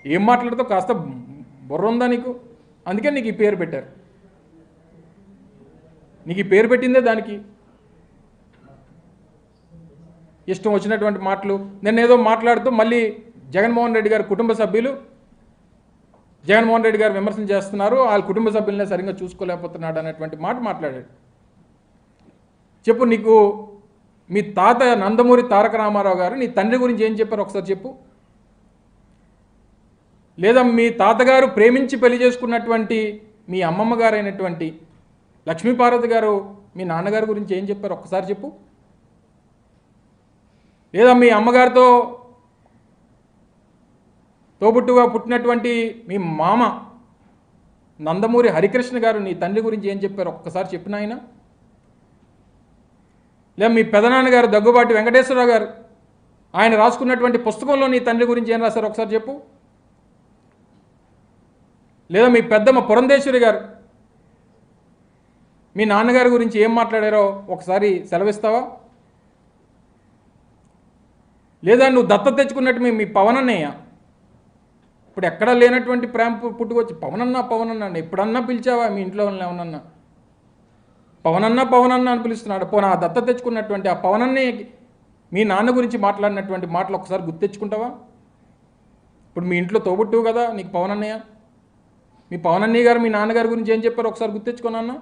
ఏం మాట్లాడుతావు? కాస్త బుర్ర ఉందా నీకు? అందుకే నీకు ఈ పేరు పెట్టారు. నీకు ఈ పేరు పెట్టిందే దానికి. ఇష్టం వచ్చినటువంటి మాటలు. నేను ఏదో మాట్లాడుతూ మళ్ళీ జగన్మోహన్ రెడ్డి గారి కుటుంబ సభ్యులు జగన్మోహన్ రెడ్డి గారు విమర్శలు చేస్తున్నారు, వాళ్ళ కుటుంబ సభ్యులనే సరిగ్గా చూసుకోలేకపోతున్నాడు అనేటువంటి మాట మాట్లాడాడు. చెప్పు, నీకు మీ తాత నందమూరి తారక రామారావు గారు నీ తండ్రి గురించి ఏం చెప్పారు ఒకసారి చెప్పు. లేదా మీ తాతగారు ప్రేమించి పెళ్లి చేసుకున్నటువంటి మీ అమ్మమ్మ గారు అయినటువంటి లక్ష్మీపార్వతి గారు మీ నాన్నగారి గురించి ఏం చెప్పారు ఒక్కసారి చెప్పు. లేదా మీ అమ్మగారితో తోబుట్టుగా పుట్టినటువంటి మీ మామ నందమూరి హరికృష్ణ గారు నీ తండ్రి గురించి ఏం చెప్పారు ఒక్కసారి చెప్పిన ఆయన. లేదా మీ పెదనాన్నగారు దగ్గుబాటి వెంకటేశ్వరరావు గారు ఆయన రాసుకున్నటువంటి పుస్తకంలో నీ తండ్రి గురించి ఏం రాశారు ఒకసారి చెప్పు. లేదా మీ పెద్దమ్మ పురంధేశ్వరి గారు మీ నాన్నగారి గురించి ఏం మాట్లాడారో ఒకసారి సెలవిస్తావా. లేదా నువ్వు దత్తత తెచ్చుకున్నట్టు మీ పవన్ అన్నయ్య, ఇప్పుడు ఎక్కడా లేనటువంటి ప్రేమ పుట్టుకొచ్చి పవనన్నా ఎప్పుడన్నా పిలిచావా మీ ఇంట్లో ఏమన్నా? పవనన్నా అని పిలుస్తున్నాడు. పోనా ఆ దత్తత తెచ్చుకున్నటువంటి ఆ పవనన్నయ్యకి మీ నాన్న గురించి మాట్లాడినటువంటి మాటలు ఒకసారి గుర్తు తెచ్చుకుంటావా? ఇప్పుడు మీ ఇంట్లో తోబుట్టువు కదా నీకు పవనన్నయ్య. మీ పవనన్నయ్య గారు మీ నాన్నగారి గురించి ఏం చెప్పారు ఒకసారి గుర్తు తెచ్చుకున్నా.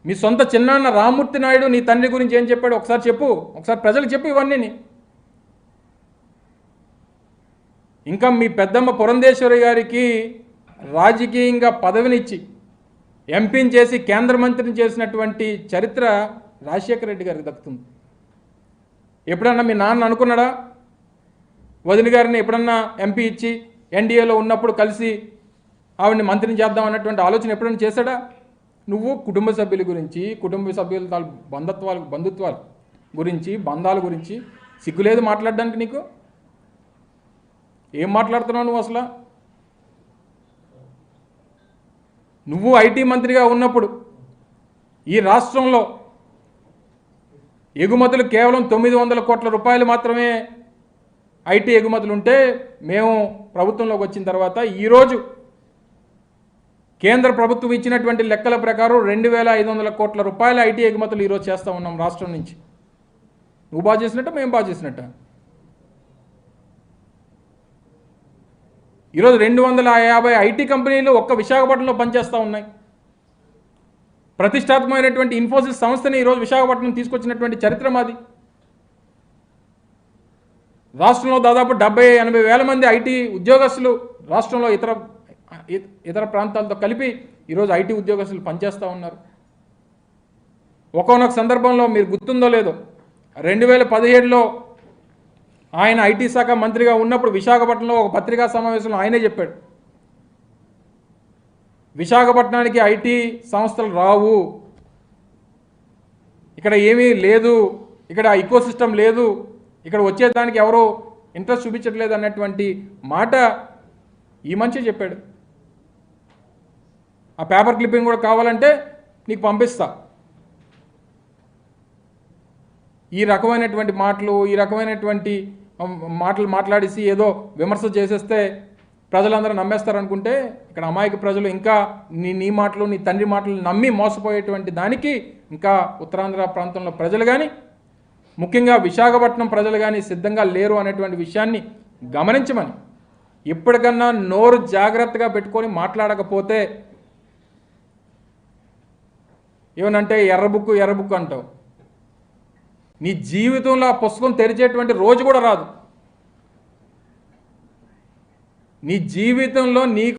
మీ సొంత చిన్నాన్న రామ్మూర్తి నాయుడు నీ తండ్రి గురించి ఏం చెప్పాడు ఒకసారి చెప్పు. ఒకసారి ప్రజలకు చెప్పు ఇవన్నీ. ఇంకా మీ పెద్దమ్మ పురంధేశ్వరి గారికి రాజకీయంగా పదవినిచ్చి ఎంపీని చేసి కేంద్ర మంత్రిని చేసినటువంటి చరిత్ర రాజశేఖర రెడ్డి గారికి దక్కుతుంది. ఎప్పుడన్నా మీ నాన్న అనుకున్నాడా వదిన గారిని ఎప్పుడన్నా ఎంపీ ఇచ్చి ఎన్డీఏలో ఉన్నప్పుడు కలిసి ఆవిడని మంత్రిని చేద్దాం అన్నటువంటి ఆలోచన ఎప్పుడైనా చేశాడా? నువ్వు కుటుంబ సభ్యుల గురించి, కుటుంబ సభ్యుల బంధుత్వాల గురించి, బంధాల గురించి సిగ్గులేదు మాట్లాడడానికి నీకు? ఏం మాట్లాడుతున్నావు నువ్వు అసలు? నువ్వు ఐటీ మంత్రిగా ఉన్నప్పుడు ఈ రాష్ట్రంలో ఎగుమతులు కేవలం 900 కోట్ల రూపాయలు మాత్రమే ఐటీ ఎగుమతులు ఉంటే, మేము ప్రభుత్వంలోకి వచ్చిన తర్వాత ఈరోజు కేంద్ర ప్రభుత్వం ఇచ్చినటువంటి లెక్కల ప్రకారం 2500 కోట్ల రూపాయల ఐటీ ఎగుమతులు ఈరోజు చేస్తూ ఉన్నాం రాష్ట్రం నుంచి. నువ్వు బాగా చేసినట్ట, మేము బాగా చేసినట్ట? ఈరోజు 250 ఐటీ కంపెనీలు ఒక్క విశాఖపట్నంలో పనిచేస్తూ ఉన్నాయి. ప్రతిష్టాత్మకమైనటువంటి ఇన్ఫోసిస్ సంస్థని ఈరోజు విశాఖపట్నం తీసుకొచ్చినటువంటి చరిత్ర మాది. రాష్ట్రంలో దాదాపు 70-80 వేల మంది ఐటీ ఉద్యోగస్తులు రాష్ట్రంలో ఇతర ప్రాంతాలతో కలిపి ఈరోజు ఐటీ ఉద్యోగస్తులు పనిచేస్తూ ఉన్నారు. ఒక్కొక్క సందర్భంలో మీరు గుర్తుందో లేదో 2017లో ఆయన ఐటీ శాఖ మంత్రిగా ఉన్నప్పుడు విశాఖపట్నంలో ఒక పత్రికా సమావేశంలో ఆయనే చెప్పాడు, విశాఖపట్నానికి ఐటీ సంస్థలు రావు, ఇక్కడ ఏమీ లేదు, ఇక్కడ ఇకోసిస్టమ్ లేదు, ఇక్కడ వచ్చేదానికి ఎవరో ఇంట్రెస్ట్ చూపించట్లేదు అన్నటువంటి మాట ఈ మనిషి చెప్పాడు. ఆ పేపర్ క్లిప్పింగ్ కూడా కావాలంటే నీకు పంపిస్తా. ఈ రకమైనటువంటి మాటలు మాట్లాడేసి ఏదో విమర్శ చేసేస్తే ప్రజలందరూ నమ్మేస్తారనుకుంటే, ఇక్కడ అమాయక ప్రజలు ఇంకా నీ మాటలు, నీ తండ్రి మాటలు నమ్మి మోసపోయేటువంటి దానికి ఇంకా ఉత్తరాంధ్ర ప్రాంతంలో ప్రజలు కానీ, ముఖ్యంగా విశాఖపట్నం ప్రజలు కానీ సిద్ధంగా లేరు అనేటువంటి విషయాన్ని గమనించమని. ఇప్పటికన్నా నోరు జాగ్రత్తగా పెట్టుకొని మాట్లాడకపోతే ఏమనంటే ఎర్రబుక్కు అంటావు. నీ జీవితంలో ఆ పుస్తకం తెరిచేటువంటి రోజు కూడా రాదు. నీ జీవితంలో నీకు